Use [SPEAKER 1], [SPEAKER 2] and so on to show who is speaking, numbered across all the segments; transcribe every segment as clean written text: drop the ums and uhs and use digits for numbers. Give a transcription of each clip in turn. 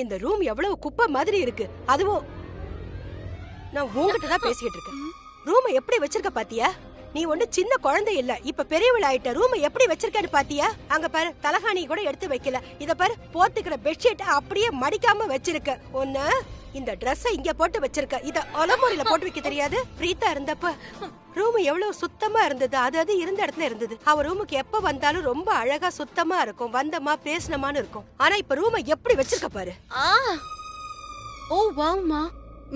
[SPEAKER 1] இந்த ரூம் எவ்வளவு குப்பை மாதிரி இருக்கு. அதுவும் நான் உங்ககிட்ட தான் பேசிக்கிட்டு இருக்கேன். ரூமை எப்படி வச்சிருக்க பாத்தியா? நீ ஒண்ணு சின்ன குழந்தை இல்ல, இப்ப பெரியவள் ஆயிட்ட. ரூமை எப்படி வச்சிருக்கன்னு பாத்தியா? அங்க பாரு, தலகாணி கூட எடுத்து வைக்கல. இத பாரு, போத்துக்கிற பெட்ஷீட் அப்படியே மடிக்காம வச்சிருக்க. ஒண்ணு இந்த Dress இங்க போட்டு வச்சிருக்க, இத அலமாரியில போட்டு வைக்க தெரியாது. பிரீத்தா இருந்தப்ப ரூம் எவ்வளவு சுத்தமா இருந்தது. அது இருந்த இடத்துல இருந்தது. அவ ரூமுக்கு எப்ப வந்தாலும் ரொம்ப அழகா சுத்தமா இருக்கும். வந்தமா பேசணுமான்னு இருக்கும். ஆனா இப்ப ரூமை எப்படி வச்சிருக்க பாரு.
[SPEAKER 2] ஓ வாவ்மா,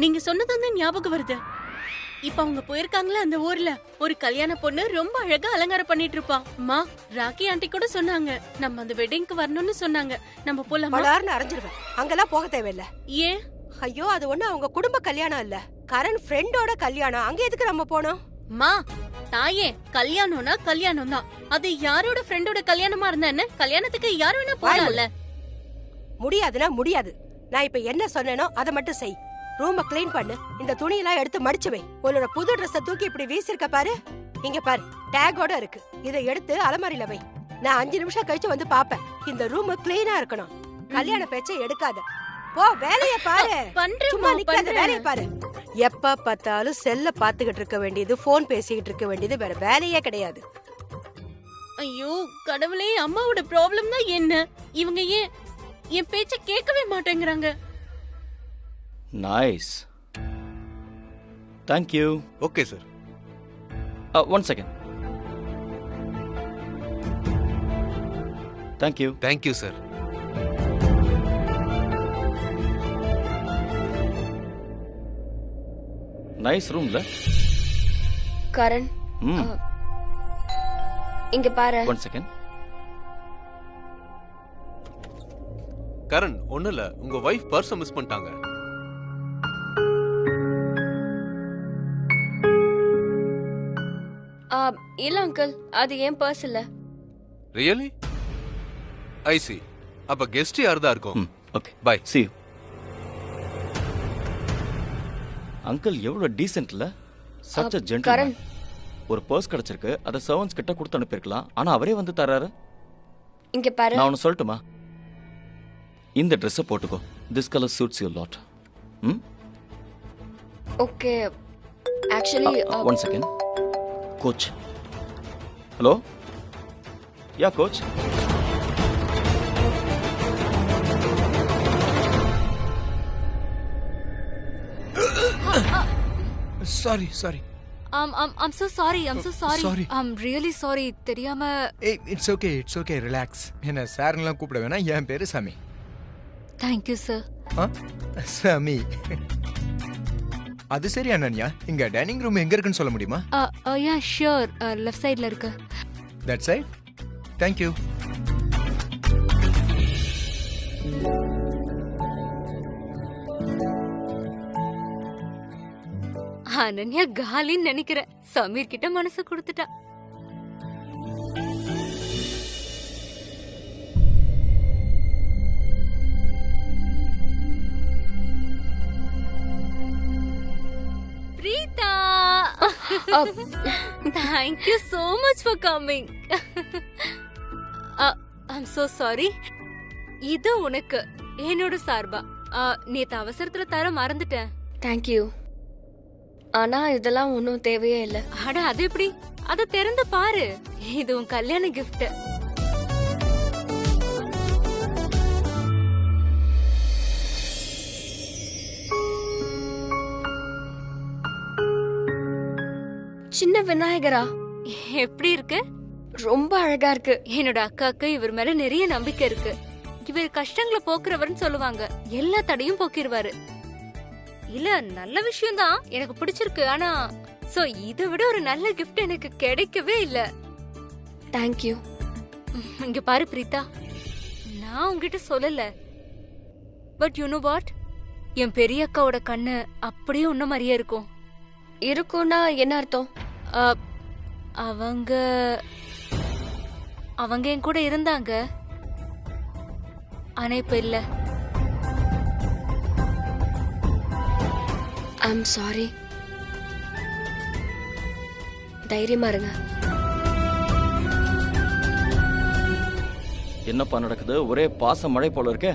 [SPEAKER 2] நீங்க சொன்னது ஞாபகம் வருது. இப்ப அவங்க போயிருக்காங்களே அந்த ஊர்ல, ஒரு கல்யாண பொண்ணு ரொம்ப அழகா அலங்காரம் பண்ணிட்டு இருப்பா. அம்மா, ராக்கி ஆண்டி கூட சொன்னாங்க நம்ம அந்த வெட்டிங்க்கு வரணும்னு சொன்னாங்க. நம்ம போலாமா?
[SPEAKER 1] பலார்னு அரைஞ்சிருவேன். அங்கெல்லாம் போக தேவையில்ல.
[SPEAKER 2] ஏன்?
[SPEAKER 1] ஐயோ, அது ஒண்ணு அவங்க குடும்ப கல்யாணம் இல்ல, கரண் ஃப்ரெண்டோட கல்யாணம். அங்க எதுக்கு நம்ம போனோம்?
[SPEAKER 2] மா தாயே, கல்யாணம்னா கல்யாணம் தான். அது யாரோட ஃப்ரெண்டோட கல்யாணமா இருந்தா என்ன? கல்யாணத்துக்கு யார் வேணா போகலாம்ல.
[SPEAKER 1] முடியாதுன்னா முடியாது. நான் இப்ப என்ன சொன்னேனோ அதை மட்டும் செய். ரூம க்ளீன் பண்ணு. இந்த துணியெல்லாம் எடுத்து மடிச்சு வை. உன்னோட புது Dress தூக்கி இப்படி வீசிருக்க பாரு. இங்க பாரு, டேகோட இருக்கு. இதை எடுத்து அலமாரியில வை. நான் 5 நிமிஷம் கழிச்சு வந்து பாப்பேன். இந்த ரூம் க்ளீனா இருக்கணும். கல்யாண பேச்சை எடுக்காத. போ, வேலைய பாரு. சும்மா நிக்காத, வேலைய பாரு. எப்ப பார்த்தாலும் செல்ல பாத்துக்கிட்டு இருக்க வேண்டியது, போன் பேசிக்கிட்டு இருக்க வேண்டியது, வேற வேலையே கிடையாது.
[SPEAKER 2] ஐயோ கடவுளே, அம்மாவோட ப்ராப்ளம் தான் என்ன? இவங்க ஏன் என் பேச்ச கேட்கவே மாட்டேங்கறாங்க?
[SPEAKER 3] Nice. Thank you.
[SPEAKER 4] Okay, sir.
[SPEAKER 3] 1 second. Thank you.
[SPEAKER 4] Thank you, sir.
[SPEAKER 3] Nice room, la?
[SPEAKER 5] Karan, இங்க பாரு.
[SPEAKER 3] 1 second.
[SPEAKER 4] கரண், ஒண்ணு இல்ல, உங்க வைஃப் பர்ஸ் மிஸ் பண்ணிட்டாங்க.
[SPEAKER 5] இல்ல அங்கிள், அது ஏன் பர்ஸ் இல்ல.
[SPEAKER 4] ரியலி? ஐ சி. அப்ப கெஸ்ட் யாரதா இருக்கும்.
[SPEAKER 3] Okay.
[SPEAKER 4] Bye.
[SPEAKER 3] See you. Uncle எவ்வளவு டீசென்ட்ல, such a gentleman.
[SPEAKER 5] கரண்,
[SPEAKER 3] ஒரு பர்ஸ் கிடைச்சிருக்கு, அத சர்வன்ட்ஸ் கிட்ட கொடுத்து அனுப்பிருக்கலாம். ஆனா அவரே வந்து தராரு.
[SPEAKER 5] இங்க பாரு.
[SPEAKER 3] நான் ஒன்னு சொல்லட்டுமா? இந்த Dress போட்டுக்கோ. This color suits you a lot.
[SPEAKER 5] Okay. Actually
[SPEAKER 3] 1 second. Coach. Hello? Yeah, coach.
[SPEAKER 6] Sorry.
[SPEAKER 2] I'm so sorry.
[SPEAKER 6] Sorry.
[SPEAKER 2] I'm really sorry. தெரியாம.
[SPEAKER 6] Hey, it's okay. Relax. என்ன சார்லாம் கூப்பிட வேணாம். என் பேரு சாமி.
[SPEAKER 2] Thank you, sir.
[SPEAKER 6] சாமி. அது சரி அனன்யா, இங்க டைனிங் ரூம் எங்க இருக்குன்னு சொல்ல முடியுமா?
[SPEAKER 2] Yeah, sure. லெஃப்ட் சைடுல இருக்கு.
[SPEAKER 6] That side? Thank you.
[SPEAKER 2] Ananya காலின்னு நினைக்கிறேன். சமீர் கிட்ட மனசு கொடுத்துட்டா. Preeta! Thank you so much for coming. I'm so sorry. இது உனக்கு என்னோட சார்பா. நேத்து அவசரத்துல தர மறந்துட்டேன்.
[SPEAKER 5] Thank you. ஆனா இதெல்லாம் ஒன்னும் தேவையே இல்ல.
[SPEAKER 2] அட அது எப்படி? அத திறந்து பாரு. இது உன் கல்யாண gift.
[SPEAKER 5] சின்ன விநாயகரா?
[SPEAKER 2] எப்படி இருக்கு?
[SPEAKER 5] ரொம்ப அழகா இருக்கு.
[SPEAKER 2] என்னோட அக்காக்கு இவர் மேல நிறைய நம்பிக்கை இருக்கு. இவர் கஷ்டங்களை போக்குறவர்னு சொல்லுவாங்க. எல்லா தடையும் போக்கிடுவாரு. இல்ல, நல்ல விஷயம் தான், எனக்கு பிடிச்சிருக்கு. ஆனா சோ இதை விட ஒரு நல்ல கிஃப்ட் எனக்கு கிடைக்கவே இல்ல.
[SPEAKER 5] Thank you.
[SPEAKER 2] இங்க பாரு பிரீதா, நான் உங்ககிட்ட சொல்லல, பட் யூ நோ வாட், என் பெரிய அக்காவோட கண்ணு அப்படியே உன்ன மாதிரியே இருக்கும்.
[SPEAKER 5] இருக்கும்னா என்ன அர்த்தம்?
[SPEAKER 2] அவங்க அவங்க என் கூட இருந்தாங்க, ஆனா இப்ப இல்ல.
[SPEAKER 5] I'm sorry. தைரியமா இருங்க.
[SPEAKER 3] என்னப்பா நடக்குது? ஒரே பாச மழை போல இருக்கே.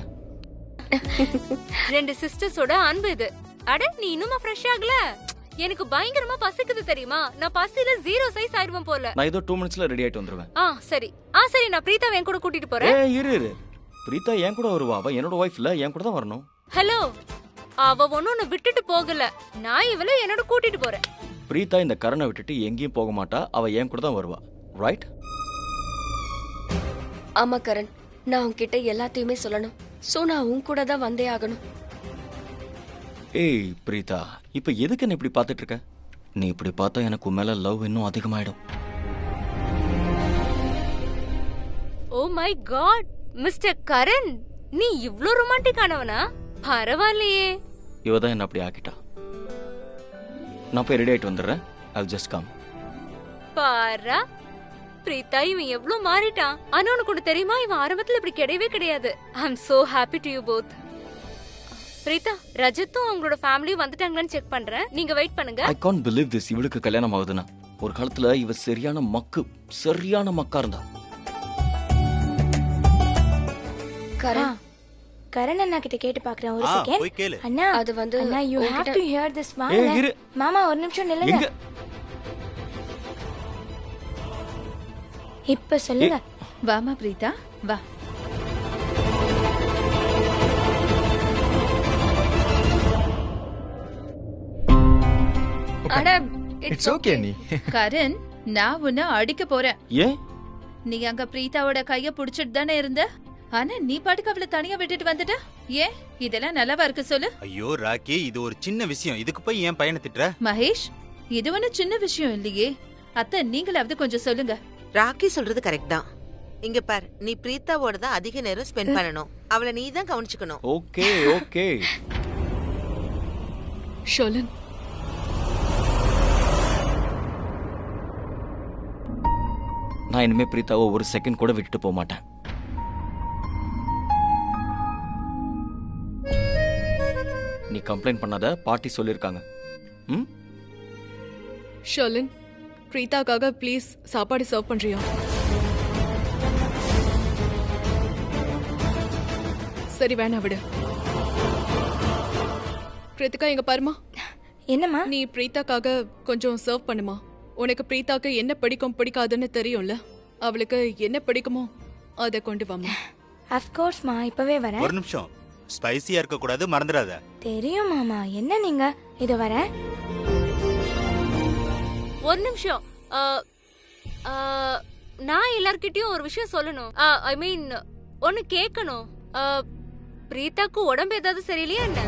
[SPEAKER 7] 2 சிஸ்டர்ஸோட அன்பு இது. அட நீ இன்னுமா ஃப்ரெஷ் ஆகல? எனக்கு பயங்கரமா பசிக்குது தெரியுமா? நான் பசியில 0 சைஸ் ஆயிடுவேன் போல.
[SPEAKER 3] நான் ஏதோ 2 மினிட்ஸ்ல ரெடி ஆயிட்டு வந்துருவேன்.
[SPEAKER 7] சரி சரி, நான் பிரீதாவை என் கூட கூட்டிட்டு போறேன்.
[SPEAKER 3] ஏய் இரு. பிரீதா என் கூட வருவா. அவ என்னோட வைஃப் இல்ல, என் கூட தான் வரணும்.
[SPEAKER 7] ஹலோ, அவ ஒன்னு விட்டுட்டு போகல. நான் இவளை என்னோட கூட்டிட்டு போறேன்.
[SPEAKER 3] பிரீதா இந்த கரனை விட்டுட்டு எங்கேயும் போக மாட்டா. அவ என் கூட தான் வருவா. ரைட்?
[SPEAKER 5] ஆமா கரண், நான் உன்கிட்ட எல்லாத்தையுமே சொல்லணும். சோ நான் உன் கூட தான் வந்தே ஆகணும்.
[SPEAKER 3] ஏய் பிரீதா, இப்ப எதுக்கு என்ன இப்படி பார்த்துட்டு இருக்க? நீ இப்படி பார்த்தா எனக்கு உன் மேல லவ் இன்னும் அதிகமாயிடும்.
[SPEAKER 7] Oh my God, mister Karan, நீ இவ்ளோ ரொமான்டிக் ஆனவனா? பரவாயில்லையே.
[SPEAKER 3] இவ தான் என்ன அப்படி ஆக்கிட்டா. நான் போய் ரெடி ஆயிட்டு வந்துடுறேன். I'll just come.
[SPEAKER 7] பாரா, பிரீதா இவன் எவ்ளோ மாறிட்டான். ஆனா உனக்கு ஒண்ணு தெரியுமா, இவன் ஆரம்பத்துல இப்படி கிடையவே கிடையாது. I am so happy to you both. Preetha, ரஜத்தும் அவங்களோட ஃபேமிலி வந்துட்டாங்கன்னு செக் பண்றேன். நீங்க வெயிட் பண்ணுங்க.
[SPEAKER 3] I can't believe this. இவளுக்கு கல்யாணம் ஆகுதுன்னா ஒரு காலத்துல இவ சரியான மக்கா இருந்தா.
[SPEAKER 8] கரண் அண்ணா கிட்ட கேட்டு பாக்குறேன். ஒரு செகண்ட் அண்ணா.
[SPEAKER 5] அது வந்து
[SPEAKER 8] அண்ணா, you have to hear this. மாமா ஒரு நிமிஷம் நில்லுங்க. இப்ப சொல்லுங்க.
[SPEAKER 9] வாமா பிரீதா, வா.
[SPEAKER 6] இட்ஸ் ஓகே நீ.
[SPEAKER 9] கரண், நான் உன்னை அடிக்க போறேன்.
[SPEAKER 3] ஏன்?
[SPEAKER 9] நீ அங்க பிரீதாவோட கைய புடிச்சிட்டு தானே இருந்த. ஆனா நீ பாட்டுக்கு அவளை தனியா விட்டுட்டு வந்துட்ட. ஏன் இதெல்லாம் நல்லவா இருக்கு சொல்லு?
[SPEAKER 10] ஐயோ ராக்கி, இது ஒரு சின்ன விஷயம். இதுக்கு போய் ஏன் பையனை திட்டுற?
[SPEAKER 9] மகேஷ், இது ஒண்ணு சின்ன விஷயம் இல்லையே. அத்தை, நீங்களாவது கொஞ்சம் சொல்லுங்க.
[SPEAKER 11] ராக்கி சொல்றது கரெக்ட் தான். இங்க பார், நீ பிரீதாவோட தான் அதிக நேரம் ஸ்பெண்ட் பண்ணணும். அவளை நீ தான் கவனிச்சுக்கணும்.
[SPEAKER 3] Okay okay.
[SPEAKER 2] ஷோலன்,
[SPEAKER 3] நான் இனிமே பிரீதாவை ஒரு செகண்ட் கூட விட்டுட்டு போக மாட்டேன். நீ கம்ப்ளைண்ட் பண்ணாத, பாட்டி சொல்லிருக்காங்க.
[SPEAKER 2] ஷோலன், பிரீதாக்காக ப்ளீஸ் சாப்பாடு சர்வ் பண்றியா? சரி, வேணா விடு. கிருத்திகா, எங்க பாருமா.
[SPEAKER 8] என்னம்மா?
[SPEAKER 2] நீ பிரீதாக்காக கொஞ்சம் சர்வ் பண்ணுமா. உனக்கு பிரீதாக்கு என்ன பிடிக்கும் பிடிக்காதுன்னு தெரியும்ல. அவளுக்கு என்ன பிடிக்குமோ அதை கொண்டு வாமா.
[SPEAKER 8] of course மா, இப்பவே வரேன்.
[SPEAKER 10] ஒரு நிமிஷம், ஸ்பைசியா இருக்க கூடாது, மறந்துடாத.
[SPEAKER 8] தெரியும் மாமா. என்ன நீங்க இது வரேன்.
[SPEAKER 7] ஒரு நிமிஷம். நான் எல்லார்கிட்டயும் ஒரு விஷயம் சொல்லணும். ஐ மீன் ஒன்னு கேட்கணும். பிரீதாக்கு உடம்பு ஏதாவது சரியில்லையா என்ன?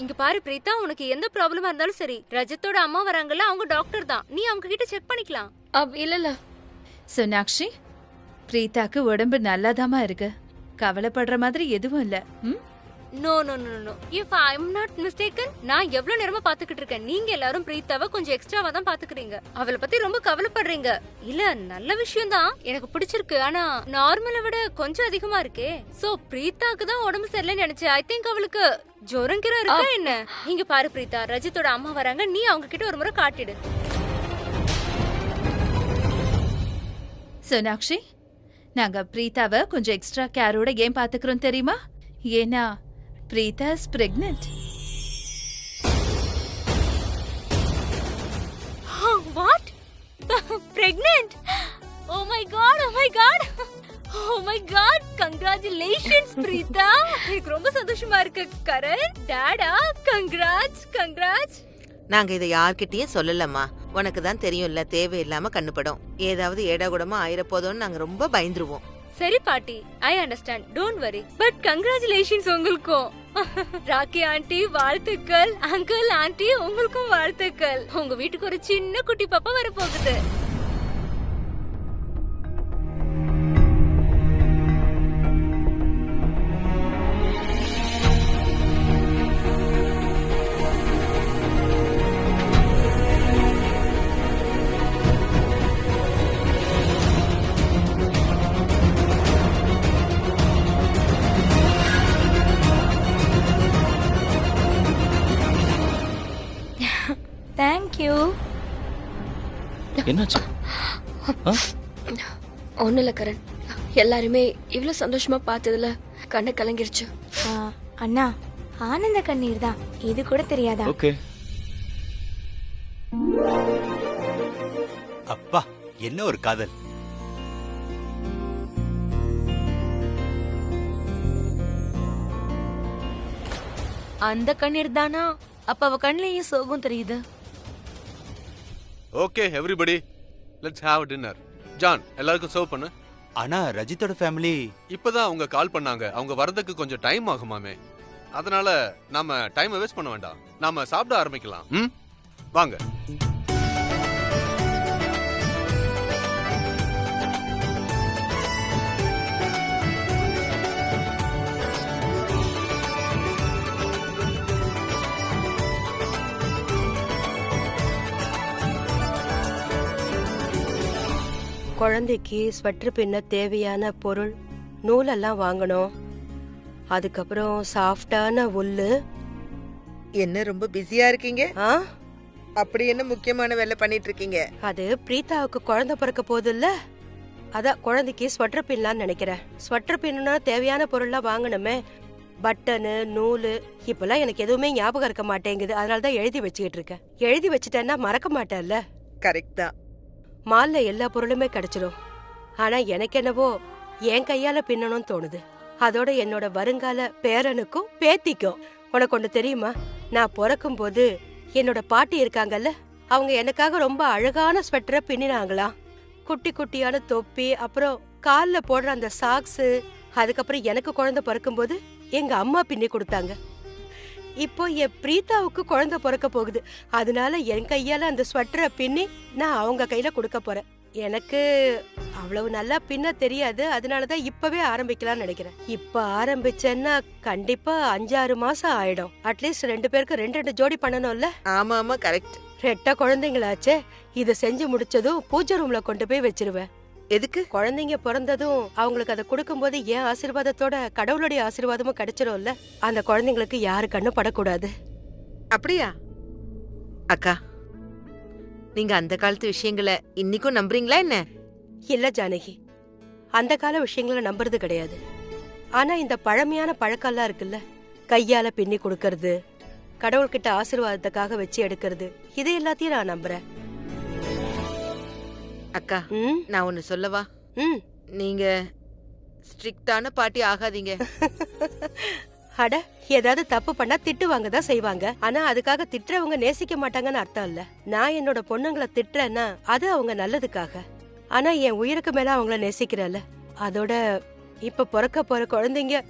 [SPEAKER 7] இங்க பாரு பிரீதா, உனக்கு எந்த ப்ராப்ளமா இருந்தாலும் சரி, ரஜத்தோட அம்மா வராங்கல்ல, அவங்க டாக்டர் தான். நீ அவங்க கிட்ட செக் பண்ணிக்கலாம்.
[SPEAKER 5] இல்ல
[SPEAKER 9] சோனாக்ஷி, பிரீதாக்கு உடம்பு நல்லாதாமா இருக்கு. கவலைப்படுற மாதிரி எதுவும் இல்ல.
[SPEAKER 7] No no no no, if I am not mistaken, நான் எவ்வளவு நேரமா பாத்துக்கிட்டு இருக்கேன். நீங்க எல்லாரும் பிரீதாவை கொஞ்சம் எக்ஸ்ட்ராவா தான் பாத்துக்கிறீங்க. அவளை பத்தி ரொம்ப கவலைப்படுறீங்க. இல்ல, நல்ல விஷயம் தான், எனக்கு பிடிச்சிருக்கு. ஆனா நார்மலை விட கொஞ்சம் அதிகமா இருக்கே. சோ பிரீதாக்கு தான் உடம்பு சரியில்லைன்னு நினைச்சேன். ஐ திங்க் அவளுக்கு ஜோரங்கிற இருக்கா என்ன? இங்க பாரு பிரீதா, ரஜித்தோட அம்மா வராங்க. நீ அவங்க கிட்ட ஒரு முறை காட்டிடு.
[SPEAKER 9] சோனாக்ஷி, நாங்க பிரீதாவை கொஞ்சம் எக்ஸ்ட்ரா கேரோட ஏன் பாத்துக்கிறோம் தெரியுமா? ஏன்னா Preetha is pregnant.
[SPEAKER 7] What? Pregnant? Oh my God, oh my God, oh my God, congratulations Preetha. எனக்கு ரொம்ப சந்தோஷமா இருக்கு. Karan, tata, congrats.
[SPEAKER 11] நாங்க இதை யார்கிட்டயும் சொல்லலம்மா. உனக்கு தான் தெரியும்ல, தேவையில்லாம கண்ணுப்படும். ஏதாவது ஏடாகுடமா ஆயிரப்போதோன்னு நாங்க ரொம்ப பயந்துருவோம்.
[SPEAKER 7] சரி பாட்டி, I understand, don't worry. But congratulations உங்களுக்கும். ராக்கி ஆண்டி வாழ்த்துக்கள். அங்கிள் ஆண்டி உங்களுக்கும் வாழ்த்துக்கள். உங்க வீட்டுக்கு ஒரு சின்ன குட்டி பாப்பா வர போகுது.
[SPEAKER 8] Thank you.
[SPEAKER 3] என்னாச்சு?
[SPEAKER 5] ஒன்னும் இல்ல கரண், எல்லாருமே இவ்வளவு சந்தோஷமா பார்த்ததுல கண்ணை கலங்கிருச்சு.
[SPEAKER 8] அண்ணா, ஆனந்த கண்ணீர் தான், இது கூட தெரியாதா?
[SPEAKER 3] ஓகே.
[SPEAKER 10] அப்பா என்ன ஒரு காதல்.
[SPEAKER 12] அந்த கண்ணீர் தானா? அப்ப அவ கண்ணிலேயும் சோகம் தெரியுது.
[SPEAKER 4] Okay everybody, let's have dinner. John, எல்லாருக்கும் சர்வ் பண்ணு.
[SPEAKER 10] ஆனா ரஜித்தோட ஃபேமிலி
[SPEAKER 4] இப்பதான் அவங்க கால் பண்ணாங்க. அவங்க வரதுக்கு கொஞ்சம் டைம் ஆகுமாமே. அதனால நாம டைமை வேஸ்ட் பண்ண வேண்டாம். நாம சாப்பிட ஆரம்பிக்கலாம். வாங்க.
[SPEAKER 1] குழந்தைக்கு ஸ்வெட்டர் பின்ன தேவையான பொருள் நூலெல்லாம் வாங்கணும். அதுக்கப்புறம் சாஃப்டான உல்லு.
[SPEAKER 11] என்ன ரொம்ப பிஸியா இருக்கீங்க? அப்படி என்ன முக்கியமான வேலை பண்ணிட்டு இருக்கீங்க?
[SPEAKER 1] அது பிரீதாவுக்கு குழந்தை பிறக்க போகுதுல்ல, அதான் குழந்தைக்கு ஸ்வெட்டர் பின்னலான்னு நினைக்கிறேன். ஸ்வெட்டர் பின்னா தேவையான பொருள்லாம் வாங்கணுமே, பட்டனு நூலு. இப்பெல்லாம் எனக்கு எதுவுமே ஞாபகம் இருக்க மாட்டேங்குது, அதனாலதான் எழுதி வச்சுக்கிட்டு இருக்கேன். எழுதி வச்சுட்டேன்னா மறக்க மாட்டேன்ல.
[SPEAKER 11] கரெக்ட் தான்.
[SPEAKER 1] மால்ல எல்லா பொருளுமே கிடைச்சிடும். ஆனா எனக்கு என்னவோ என் கையால பின்னணும்னு தோணுது. அதோட என்னோட வருங்கால பேரனுக்கும் பேத்திக்கும். உனக்கு ஒண்ணு தெரியுமா, நான் பிறக்கும் போது என்னோட பாட்டி இருக்காங்கல்ல, அவங்க எனக்காக ரொம்ப அழகான ஸ்வெட்டரை பின்னினாங்களாம். குட்டி குட்டியான தொப்பி, அப்புறம் கால்ல போடுற அந்த சாக்ஸ். அதுக்கப்புறம் எனக்கு குழந்தை பிறக்கும் போது எங்க அம்மா பின்னி கொடுத்தாங்க. இப்போ என் பிரீதாவுக்கு குழந்தை பிறக்க போகுது, அதனால என் கையால அந்த ஸ்வெட்டரை பின்னி நான் அவங்க கையில கொடுக்க போறேன். எனக்கு அவ்வளவு நல்லா பின்ன தெரியாது, அதனாலதான் இப்பவே ஆரம்பிக்கலாம்னு நினைக்கிறேன். இப்ப ஆரம்பிச்சேன்னா கண்டிப்பா 5-6 மாசம் ஆயிடும். அட்லீஸ்ட் 2 பேருக்கு 2 ஜோடி பண்ணணும்ல.
[SPEAKER 11] ஆமா ஆமா கரெக்ட்.
[SPEAKER 1] ரெட்ட குழந்தைங்களாச்சே. இத செஞ்சு முடிச்சதும் பூஜை ரூம்ல கொண்டு போய் வச்சிருவேன்.
[SPEAKER 11] எதுக்கு?
[SPEAKER 1] குழந்தைங்க பிறந்ததும் அவங்களுக்கு அதை கொடுக்கும்போது என் ஆசீர்வாதத்தோட கடவுளுடைய ஆசீர்வாதமும் கிடைச்சிரும்ல. அந்த குழந்தைங்களுக்கு யாரு கண்ணு படக்கூடாது.
[SPEAKER 11] அப்படியா அக்கா? நீங்க அந்த காலத்து விஷயங்களை இன்னைக்கும் நம்புறீங்களா என்ன?
[SPEAKER 1] இல்ல ஜானகி, அந்த கால விஷயங்களை நம்புறது கிடையாது. ஆனா இந்த பழமையான பழக்கம்லாம் இருக்குல்ல, கையால பின்னி கொடுக்கறது, கடவுள்கிட்ட ஆசீர்வாதத்துக்காக வச்சு எடுக்கிறது, இது எல்லாத்தையும் நான் நம்புறேன்.
[SPEAKER 11] அக்கா, நான் ஒன்னு சொல்லவா? நீங்க ஸ்ட்ரிக்டான பாட்டி ஆகாதீங்க.
[SPEAKER 1] அட, ஏதாவது தப்பு பண்ணா திட்டுவாங்க தான் செய்வாங்க. ஆனா அதுக்காக திட்டுறவங்க நேசிக்க மாட்டாங்கன்னு அர்த்தம் இல்ல. நான் என்னோட பொண்ணுங்களை திட்டுறேன்னா அது அவங்க நல்லதுக்காக. ஆனா என் உயிருக்கு மேல அவங்கள நேசிக்கிறேன்ல. அதோட இப்ப பிறக்க போற குழந்தைங்க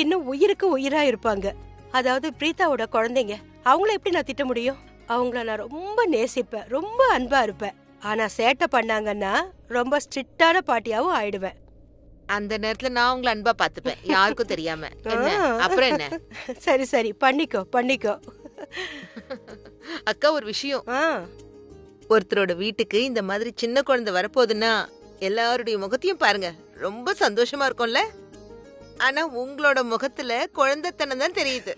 [SPEAKER 1] இன்னும் உயிருக்கு உயிரா இருப்பாங்க. அதாவது பிரீதாவோட குழந்தைங்க, அவங்கள எப்படி நான் திட்ட முடியும்? அவங்கள நான் ரொம்ப நேசிப்பேன், ரொம்ப அன்பா இருப்பேன். ஆனா சேட்டை பண்ணாங்கன்னா ரொம்ப ஸ்ட்ரிக்டான பாட்டியாவும் ஆயிடுவேன்.
[SPEAKER 11] அந்த நேரத்துல நான் உங்களை அன்பா பாத்துப்பேன், யாருக்கும் தெரியாம. என்ன அப்புறம் என்ன?
[SPEAKER 1] சரி சரி, பண்ணிக்கோ பண்ணிக்கோ.
[SPEAKER 11] அக்கா, ஒரு விஷயம். ஒருத்தரோட வீட்டுக்கு இந்த மாதிரி சின்ன குழந்தை வரப்போகுதுன்னா எல்லாருடைய முகத்தையும் பாருங்க, ரொம்ப சந்தோஷமா இருக்கும்ல. ஆனா உங்களோட முகத்துல குழந்தைத்தனம் தான் தெரியுது.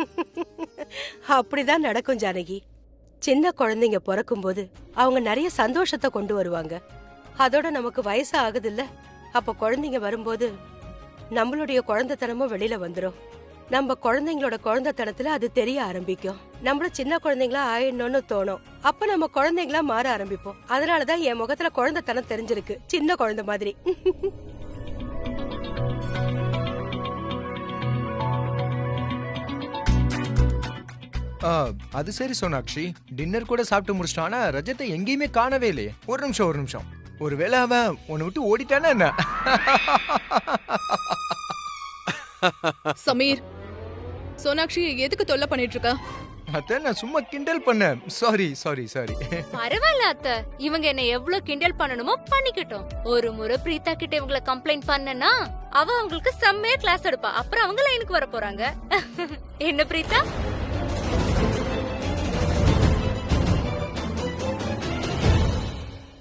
[SPEAKER 1] அப்படிதான் நடக்கும் ஜானகி. சின்ன குழந்தைங்க பிறக்கும் போது அவங்க நிறைய சந்தோஷத்தை கொண்டு வருவாங்க. அதோட நமக்கு வயசு ஆகுது இல்ல, அப்ப குழந்தைங்க வரும்போது நம்மளுடைய குழந்தைத்தனமும் வெளியில வந்துரும். நம்ம குழந்தைங்களோட குழந்தைத்தனத்துல அது தெரிய ஆரம்பிக்கும். நம்மளும் சின்ன குழந்தைங்களா ஆயிடணும்னு தோணும். அப்ப நம்ம குழந்தைங்களா மாற ஆரம்பிப்போம். அதனாலதான் என் முகத்துல குழந்தைத்தனம் தெரிஞ்சிருக்கு, சின்ன குழந்தை மாதிரி.
[SPEAKER 6] அது சரி சோனாக்ஷி, டின்னர் கூட சாப்பிட்டு முடிச்சிட்டான். ஆனா ரஜத்தை எங்கேயுமே காணவே இல்லையே. ஒரு நிமிஷம். ஒருவேளை அவன் உன்னை விட்டு ஓடிட்டானா என்ன?
[SPEAKER 13] சமீர், சோனாக்ஷி எதுக்கு தொல்லை பண்ணிட்டு இருக்கா?
[SPEAKER 6] அத்தை, நான் சும்மா கிண்டல் பண்ணேன். சாரி.
[SPEAKER 7] பரவாயில்ல அத்தை, இவங்க என்ன எவ்வளவு கிண்டல் பண்ணணுமோ பண்ணிக்கிட்டோம். ஒரு முறை பிரீதா கிட்ட இவங்கள கம்ப்ளைண்ட் பண்ணனா அவ அவங்களுக்கு செம்மையா கிளாஸ் எடுப்பா. அப்புறம் அவங்க லைனுக்கு வர போறாங்க. என்ன பிரீதா?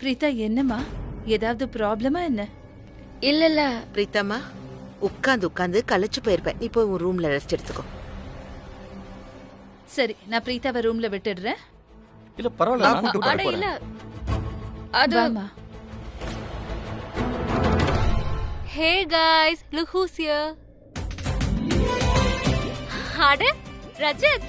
[SPEAKER 9] பிரீதா, என்னம்மா, ஏதாவது ப்ராப்ளமா என்ன?
[SPEAKER 5] இல்ல
[SPEAKER 11] பிரீத்தாமா, உட்காந்து களைச்சு போயிருப்பேன். நீ போய் உன் ரூம்ல ரெஸ்ட் எடுத்துக்கோ.
[SPEAKER 9] சரி, நான் பிரீதாவை ரூம்ல விட்டுடுறேன்.
[SPEAKER 3] இல்ல பரவாயில்ல.
[SPEAKER 5] இல்ல அது
[SPEAKER 9] வாம்மா.
[SPEAKER 7] Hey guys, look who's here. அட ரஜத்.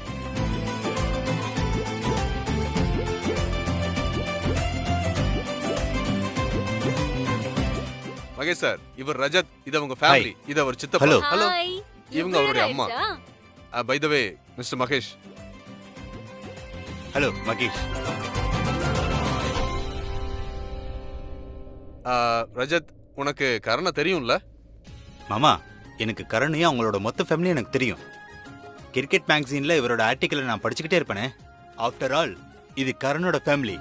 [SPEAKER 4] மகேஷ் சார், இவர் ரஜத், இது அவங்க ஃபேமிலி, இது அவர் சித்தப்பா.
[SPEAKER 10] Hello.
[SPEAKER 4] ஹலோ.
[SPEAKER 7] Hi.
[SPEAKER 4] இவங்க அவருடைய அம்மா. By the way, mister Mahesh.
[SPEAKER 10] Hello Mahesh.
[SPEAKER 4] Rajat, உனக்கு கரண தெரியும்ல?
[SPEAKER 10] மாமா, எனக்கு கரணையும் அவங்களோட மொத்த ஃபேமிலி எனக்கு தெரியும். கிரிக்கெட் மேகசின்ல இவரோட ஆர்டிக்கலை நான் படிச்சுக்கிட்டே இருப்பேனே. ஆஃப்டர் ஆல் இது கரனோட ஃபேமிலி.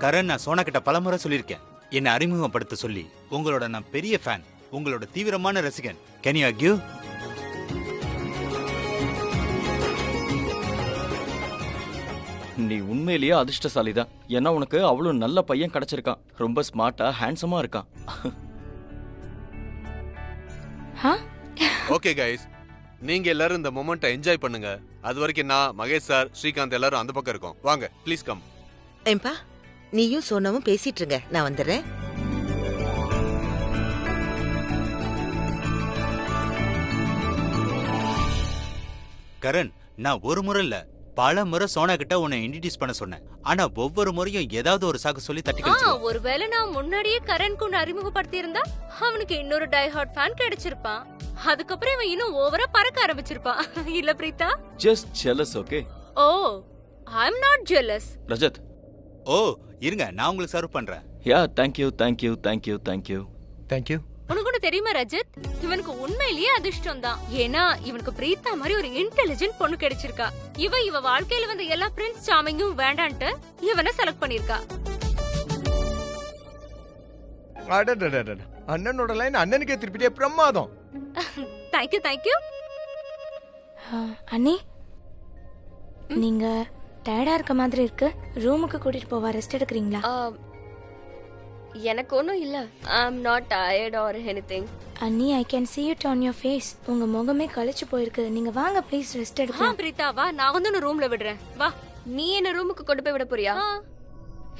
[SPEAKER 10] கரண், நான் சோனா கிட்ட பலமுறை சொல்லியிருக்கேன், என்னை அறிமுகப்படுத்த சொல்லி. உங்களோட நான் பெரிய ஃபேன், உங்களோட தீவிரமான ரசிகன். Can you argue?
[SPEAKER 3] நீ உண்மையிலேயே அதிர்ஷ்டசாலி தான். ஏன்னா உனக்கு அவ்வளவு நல்ல பையன் கிடைச்சிருக்கான். ரொம்ப ஸ்மார்ட்டா ஹேண்ட்ஸமா இருக்கான்.
[SPEAKER 4] ஓகே கைஸ், நீங்க எல்லாரும் இந்த மொமெண்ட்டை என்ஜாய் பண்ணுங்க. அது வரைக்கும் நான், மகேஷ் சார், ஸ்ரீகாந்த் எல்லாரும் அந்த பக்கம் இருக்கோம். வாங்க, ப்ளீஸ் கம்.
[SPEAKER 11] ஏம்பா, நீயும் சோனாவும் பேசிட்டு இருங்க, நான் வந்துடுறேன்.
[SPEAKER 10] கரண், நான் ஒரு முறை இல்ல பல முறை சோனா கிட்ட உன்னை இன்ட்ரோடியூஸ் பண்ண சொன்னேன். ஆனா ஒவ்வொரு முறையும் ஏதாவது ஒரு சாக்கு சொல்லி தட்டி கழிச்சிருவான்.
[SPEAKER 7] ஒருவேளை நான் முன்னாடியே கரண்க்கு ஒன்னு அறிமுகப்படுத்தி இருந்தா அவனுக்கு இன்னொரு டை ஹார்ட் ஃபேன் கிடைச்சிருப்பான். அதுக்கப்புறம் இவன் இன்னும் ஓவரா பறக்க ஆரம்பிச்சிருப்பான். இல்ல Preetha?
[SPEAKER 3] Just jealous. Okay.
[SPEAKER 7] Oh, I am not jealous.
[SPEAKER 3] Rajat.
[SPEAKER 10] Oh, இருங்க, நான் உங்களுக்கு சர்வ் பண்றேன்.
[SPEAKER 3] Yeah, thank you, thank you, thank you, thank you.
[SPEAKER 6] Thank you.
[SPEAKER 7] உனக்கு ஒண்ணு தெரியுமா ரஜத், இவனுக்கு உண்மையிலேயே அதிர்ஷ்டம் தான். ஏன்னா இவனுக்கு பிரீத்தா மாதிரி ஒரு இன்டெலிஜென்ட் பொண்ணு கிடைச்சிருக்கா. இவ வாழ்க்கையில வந்த எல்லா பிரின்ஸ் சாமிங்கும் வேண்டான்ட்டு இவனை செலக்ட் பண்ணிருக்கா.
[SPEAKER 6] அண்ணனோட லைன் அண்ணனுக்கே திருப்பிட்டே பிரமாதம்.
[SPEAKER 7] Thank you, thank you.
[SPEAKER 8] அண்ணி, நீங்க டயர்டா இருக்க மாதிரி இருக்கு. ரூமுக்கு கூட்டிட்டு போவா, ரெஸ்ட் எடுக்கிறீங்களா?
[SPEAKER 5] எனக்கு ஒன்றும் இல்லை. I am not tired or anything.
[SPEAKER 8] அண்ணி, I can see it on your face. உங்க முகமே கழிச்சு போயிருக்கு. நீங்க வாங்க ப்ளீஸ், ரெஸ்ட் எடுக்கலாம்.
[SPEAKER 7] பிரீதா வா, நான் வந்து உன்னை ரூம்ல விடுறேன். வா.
[SPEAKER 5] நீ என்ன ரூமுக்கு கொண்டு போய் விட போறியா?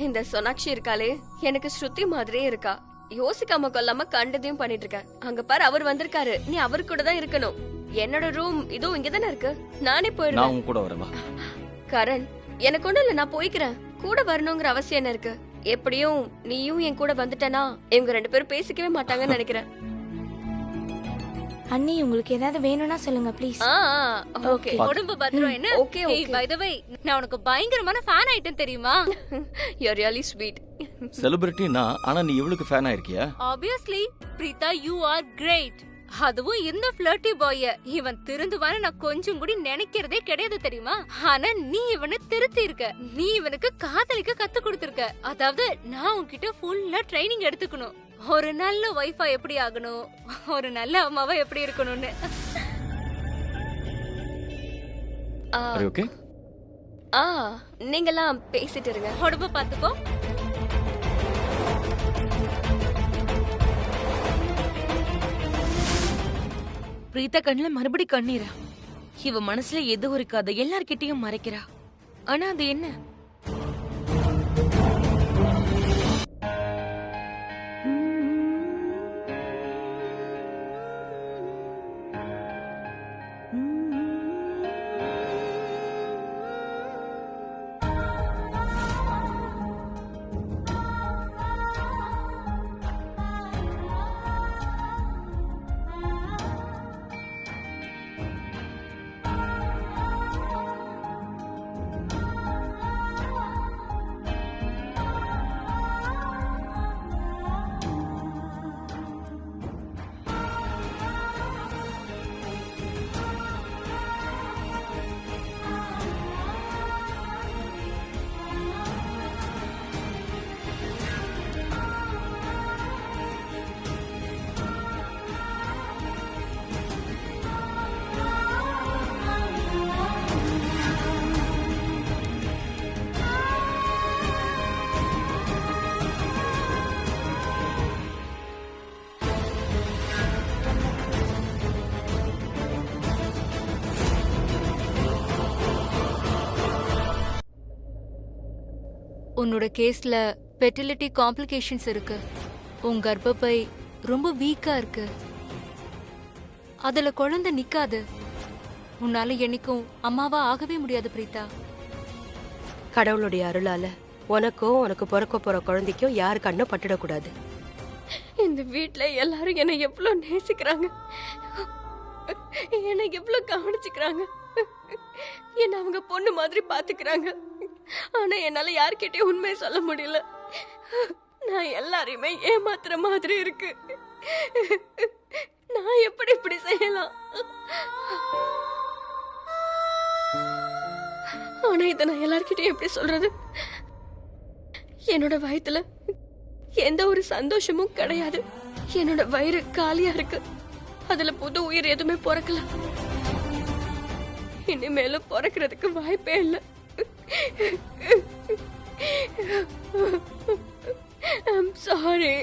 [SPEAKER 5] இந்த சோனாக்ஷி இருக்காளே, எனக்கு ஸ்ருதி மாதிரியே இருக்கா. யோசிக்காம கொள்ளாம கண்டதையும் பண்ணிட்டு இருக்கேன். அங்க பாரு, அவர் வந்திருக்காரு. நீ அவர் கூட தான் இருக்கணும். என்னோட ரூம் இதுவும் இங்க தானே இருக்கு. நானே போயிடுறேன்.
[SPEAKER 3] நான் உன் கூட வரவா?
[SPEAKER 5] கரண், எனக்கு ஒண்ணும் இல்ல, நான் போய்க்கிறேன். கூட வரணுங்கிற அவசியம் என்ன இருக்கு? எப்படியும் நீயும் என் கூட வந்துட்டனா இவங்க ரெண்டு பேரும் பேசிக்கவே மாட்டாங்கன்னு நினைக்கிறேன்.
[SPEAKER 8] அண்ணி, உங்களுக்கு ஏதாவது வேணும்னா சொல்லுங்க ப்ளீஸ்.
[SPEAKER 5] ஓகே.
[SPEAKER 7] உடம்பு பத்திரம் என்ன?
[SPEAKER 5] Okay,
[SPEAKER 7] Hey, by the way, நான் உனக்கு பயங்கரமான ஃபேன் ஆயிட்டேன் தெரியுமா?
[SPEAKER 5] You're really sweet.
[SPEAKER 3] செலிபிரிட்டி நான், ஆனா நீ இவளுக்கு fan ஆயிருக்கியா?
[SPEAKER 7] Obviously, Preetha, you are great. அதுவும் இந்த ஃப்ளர்ட்டி பாய இவன் திருந்துவான்னு நான் கொஞ்சம் கூட நினைக்கிறதே கிடையாது தெரியுமா? ஆனா நீ இவனை திருத்தி இருக்க. நீ இவனுக்கு காதலிக்க கத்து கொடுத்திருக்க. அதாவது நான் உன்கிட்ட ஃபுல்லா ட்ரைனிங் எடுத்துக்கணும். ஒரு நல்ல வைஃபா எப்படி ஆகணும், ஒரு நல்ல அம்மாவா எப்படி இருக்கணும்னு.
[SPEAKER 3] ஓகே.
[SPEAKER 5] நீங்கலாம் பேசிட்டு இருங்க.
[SPEAKER 7] உடம்ப பாத்துக்கோ.
[SPEAKER 12] பிரீதா கண்ணுல மறுபடி கண்ணீரா? இவ மனசுல எதுவும் இருக்காது, எல்லார்கிட்டயும் மறைக்கிறா. ஆனா அது என்ன?
[SPEAKER 7] உன்னோட கேஸ்ல ஃபெர்டிலிட்டி காம்ப்ளிகேஷன்ஸ் இருக்கு. உன் கர்ப்பப்பை ரொம்ப வீக்கா இருக்கு. அதுல குழந்தை நிக்காது. உன்னால என்னைக்கும் அம்மாவா ஆகவே முடியாது பிரீதா.
[SPEAKER 1] கடவுளுடைய அருளால உனக்கும் உனக்கு பிறக்க போற குழந்தைக்கும் யாரு கண்ணும் பட்டுடக்கூடாது.
[SPEAKER 5] இந்த வீட்ல எல்லாரும் என்னை எவ்வளவு நேசிக்கிறாங்க, என்னை எவ்வளவு கவனிச்சுக்கிறாங்க, என்ன அவங்க பொண்ணு மாதிரி பாத்துக்கிறாங்க. ஆனா என்னால யார்கிட்டயும் உண்மையை சொல்ல முடியல. நான் எல்லாரையுமே ஏமாத்துற மாதிரி இருக்கு. நான் எப்படி இப்படி செய்யலாம்? ஆனா இதை நான் எல்லார்கிட்டயும் எப்படி சொல்றது? என்னோட வயித்துல எந்த ஒரு சந்தோஷமும் கிடையாது. என்னோட வயிறு காலியா இருக்கு. அதுல புது உயிர் எதுவுமே பிறக்கல. இனிமேலும் பிறக்கிறதுக்கு வாய்ப்பே இல்லை. I'm sorry.